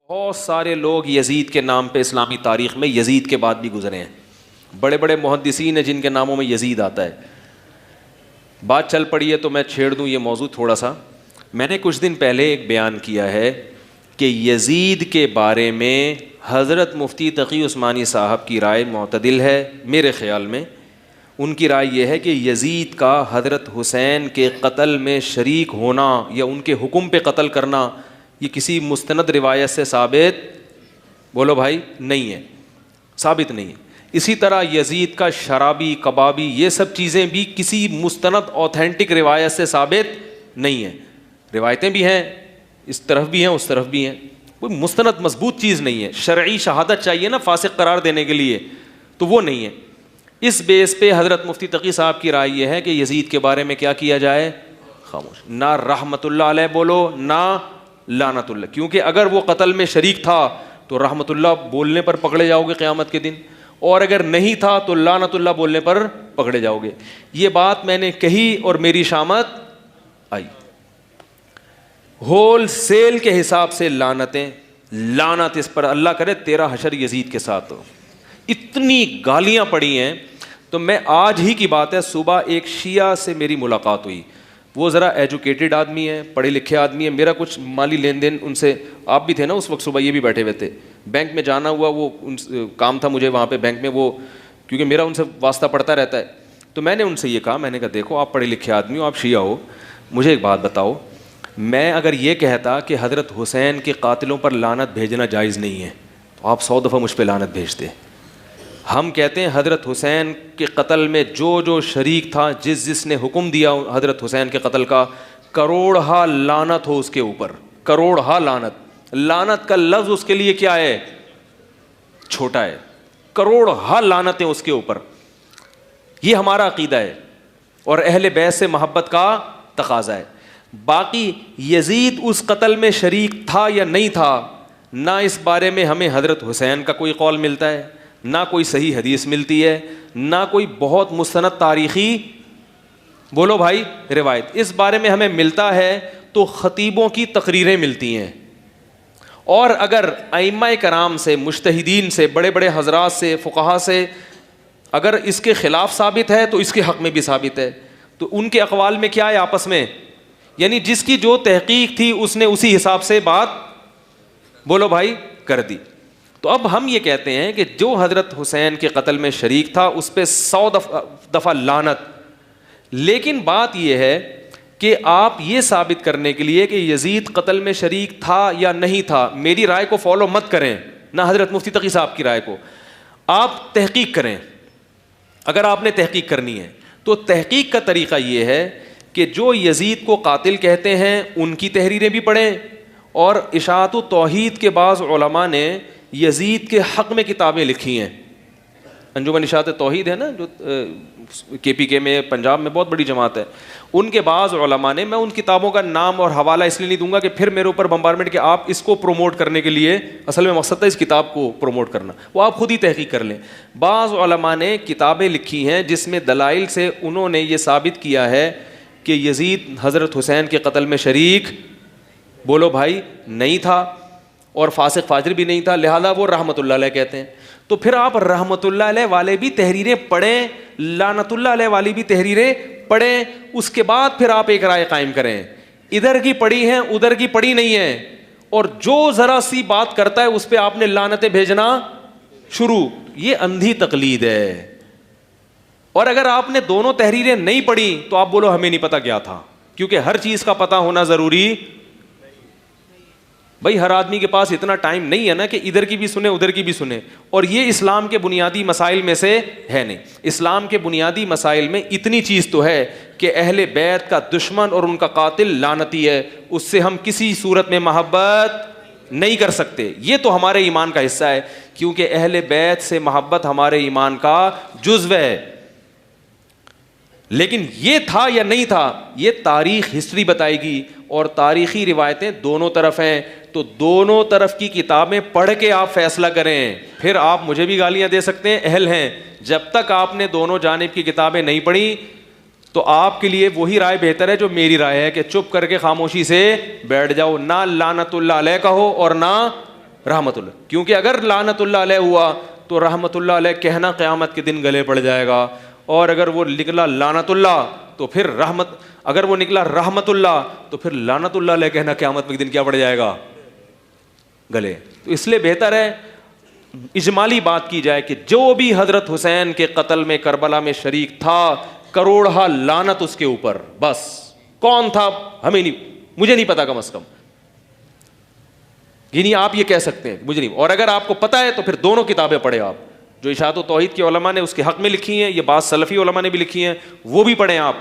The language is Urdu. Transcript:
بہت سارے لوگ یزید کے نام پہ اسلامی تاریخ میں یزید کے بعد بھی گزرے ہیں. بڑے بڑے محدثین ہیں جن کے ناموں میں یزید آتا ہے. بات چل پڑی ہے تو میں چھیڑ دوں یہ موضوع تھوڑا سا. میں نے کچھ دن پہلے ایک بیان کیا ہے کہ یزید کے بارے میں حضرت مفتی تقی عثمانی صاحب کی رائے معتدل ہے. میرے خیال میں ان کی رائے یہ ہے کہ یزید کا حضرت حسین کے قتل میں شریک ہونا یا ان کے حکم پہ قتل کرنا یہ کسی مستند روایت سے ثابت بولو بھائی نہیں ہے، ثابت نہیں ہے. اسی طرح یزید کا شرابی کبابی یہ سب چیزیں بھی کسی مستند اوتھینٹک روایت سے ثابت نہیں ہے. روایتیں بھی ہیں، اس طرف بھی ہیں اس طرف بھی ہیں، کوئی مستند مضبوط چیز نہیں ہے. شرعی شہادت چاہیے نا فاسق قرار دینے کے لیے، تو وہ نہیں ہے. اس بیس پہ حضرت مفتی تقی صاحب کی رائے یہ ہے کہ یزید کے بارے میں کیا کیا جائے؟ خاموش. نہ رحمت اللہ علیہ بولو نہ لعنت اللہ، کیونکہ اگر وہ قتل میں شریک تھا تو رحمت اللہ بولنے پر پکڑے جاؤ گے قیامت کے دن، اور اگر نہیں تھا تو لعنت اللہ بولنے پر پکڑے جاؤ گے. یہ بات میں نے کہی اور میری شامت آئی. ہول سیل کے حساب سے لعنت اس پر، اللہ کرے تیرا حشر یزید کے ساتھ ہو. اتنی گالیاں پڑی ہیں. تو میں آج ہی کی بات ہے، صبح ایک شیعہ سے میری ملاقات ہوئی. وہ ذرا ایجوکیٹڈ آدمی ہے، پڑھے لکھے آدمی ہے. میرا کچھ مالی لین دین ان سے، آپ بھی تھے نا اس وقت صبح، یہ بھی بیٹھے ہوئے تھے. بینک میں جانا ہوا، وہ کام تھا مجھے وہاں پہ بینک میں، وہ کیونکہ میرا ان سے واسطہ پڑتا رہتا ہے. تو میں نے ان سے یہ کہا، میں نے کہا دیکھو آپ پڑھے لکھے آدمی ہو، آپ شیعہ ہو، مجھے ایک بات بتاؤ، میں اگر یہ کہتا کہ حضرت حسین کے قاتلوں پر لعنت بھیجنا جائز نہیں ہے تو آپ 100 دفعہ مجھ پہ لعنت بھیجتے. ہم کہتے ہیں حضرت حسین کے قتل میں جو شریک تھا، جس نے حکم دیا حضرت حسین کے قتل کا، کروڑہا لعنت ہو اس کے اوپر. کروڑہا لعنت. لعنت کا لفظ اس کے لیے کیا ہے؟ چھوٹا ہے. کروڑہا لعنتیں اس کے اوپر. یہ ہمارا عقیدہ ہے اور اہل بیت سے محبت کا تقاضا ہے. باقی یزید اس قتل میں شریک تھا یا نہیں تھا، نہ اس بارے میں ہمیں حضرت حسین کا کوئی قول ملتا ہے، نہ کوئی صحیح حدیث ملتی ہے، نہ کوئی بہت مستند تاریخی بولو بھائی روایت. اس بارے میں ہمیں ملتا ہے تو خطیبوں کی تقریریں ملتی ہیں. اور اگر ائمہ کرام سے، مجتہدین سے، بڑے بڑے حضرات سے، فقہا سے اگر اس کے خلاف ثابت ہے تو اس کے حق میں بھی ثابت ہے. تو ان کے اقوال میں کیا ہے آپس میں، یعنی جس کی جو تحقیق تھی اس نے اسی حساب سے بات بولو بھائی کر دی. تو اب ہم یہ کہتے ہیں کہ جو حضرت حسین کے قتل میں شریک تھا اس پہ 100 دفعہ لعنت. لیکن بات یہ ہے کہ آپ یہ ثابت کرنے کے لیے کہ یزید قتل میں شریک تھا یا نہیں تھا، میری رائے کو فالو مت کریں، نہ حضرت مفتی تقی صاحب کی رائے کو. آپ تحقیق کریں. اگر آپ نے تحقیق کرنی ہے تو تحقیق کا طریقہ یہ ہے کہ جو یزید کو قاتل کہتے ہیں ان کی تحریریں بھی پڑھیں، اور اشاعت التوحید کے بعض علماء نے یزید کے حق میں کتابیں لکھی ہیں. انجمن اشاعت توحید ہے نا جو KPK میں پنجاب میں بہت بڑی جماعت ہے، ان کے بعض علماء نے، میں ان کتابوں کا نام اور حوالہ اس لیے نہیں دوں گا کہ پھر میرے اوپر بمبارمنٹ کہ آپ اس کو پروموٹ کرنے کے لیے، اصل میں مقصد تھا اس کتاب کو پروموٹ کرنا، وہ آپ خود ہی تحقیق کر لیں. بعض علماء نے کتابیں لکھی ہیں جس میں دلائل سے انہوں نے یہ ثابت کیا ہے کہ یزید حضرت حسین کے قتل میں شریک بولو بھائی نہیں تھا اور فاسق فاجر بھی نہیں تھا، لہذا وہ رحمت اللہ علیہ کہتے ہیں. تو پھر آپ رحمت اللہ علیہ والے بھی تحریریں پڑھیں، لعنت اللہ علیہ والی بھی تحریریں پڑھیں، اس کے بعد پھر آپ ایک رائے قائم کریں. ادھر کی پڑھی ہیں ادھر کی پڑھی نہیں ہے، اور جو ذرا سی بات کرتا ہے اس پہ آپ نے لعنتیں بھیجنا شروع. یہ اندھی تقلید ہے. اور اگر آپ نے دونوں تحریریں نہیں پڑھی تو آپ بولو ہمیں نہیں پتا کیا تھا، کیونکہ ہر چیز کا پتہ ہونا ضروری. بھائی ہر آدمی کے پاس اتنا ٹائم نہیں ہے نا کہ ادھر کی بھی سنے ادھر کی بھی سنے. اور یہ اسلام کے بنیادی مسائل میں سے ہے نہیں. اسلام کے بنیادی مسائل میں اتنی چیز تو ہے کہ اہل بیت کا دشمن اور ان کا قاتل لعنتی ہے، اس سے ہم کسی صورت میں محبت نہیں کر سکتے. یہ تو ہمارے ایمان کا حصہ ہے، کیونکہ اہل بیت سے محبت ہمارے ایمان کا جزو ہے. لیکن یہ تھا یا نہیں تھا یہ تاریخ ہسٹری بتائے گی، اور تاریخی روایتیں دونوں طرف ہیں. تو دونوں طرف کی کتابیں پڑھ کے آپ فیصلہ کریں. پھر آپ مجھے بھی گالیاں دے سکتے ہیں، اہل ہیں. جب تک آپ نے دونوں جانب کی کتابیں نہیں پڑھی تو آپ کے لیے وہی رائے بہتر ہے جو میری رائے ہے کہ چپ کر کے خاموشی سے بیٹھ جاؤ، نہ لعنت اللہ علیہ کہو اور نہ رحمت اللہ, کیونکہ اگر لعنت اللہ علیہ ہوا تو رحمت اللہ علیہ کہنا قیامت کے دن گلے پڑ جائے گا, اور اگر وہ نکلا لعنت اللہ تو پھر رحمت, اگر وہ نکلا رحمت اللہ تو پھر لعنت اللہ علیہ کہنا قیامت کے دن کیا پڑ جائے گا, گلے. تو اس لیے بہتر ہے اجمالی بات کی جائے کہ جو بھی حضرت حسین کے قتل میں کربلا میں شریک تھا, کروڑہ لعنت اس کے اوپر, بس کون تھا ہمیں نہیں, مجھے نہیں پتا کم از کم, یعنی آپ یہ کہہ سکتے ہیں مجھے نہیں. اور اگر آپ کو پتا ہے تو پھر دونوں کتابیں پڑھیں آپ, جو اشاعت و توحید کے علماء نے اس کے حق میں لکھی ہیں, یہ بعض سلفی علماء نے بھی لکھی ہیں, وہ بھی پڑھیں آپ.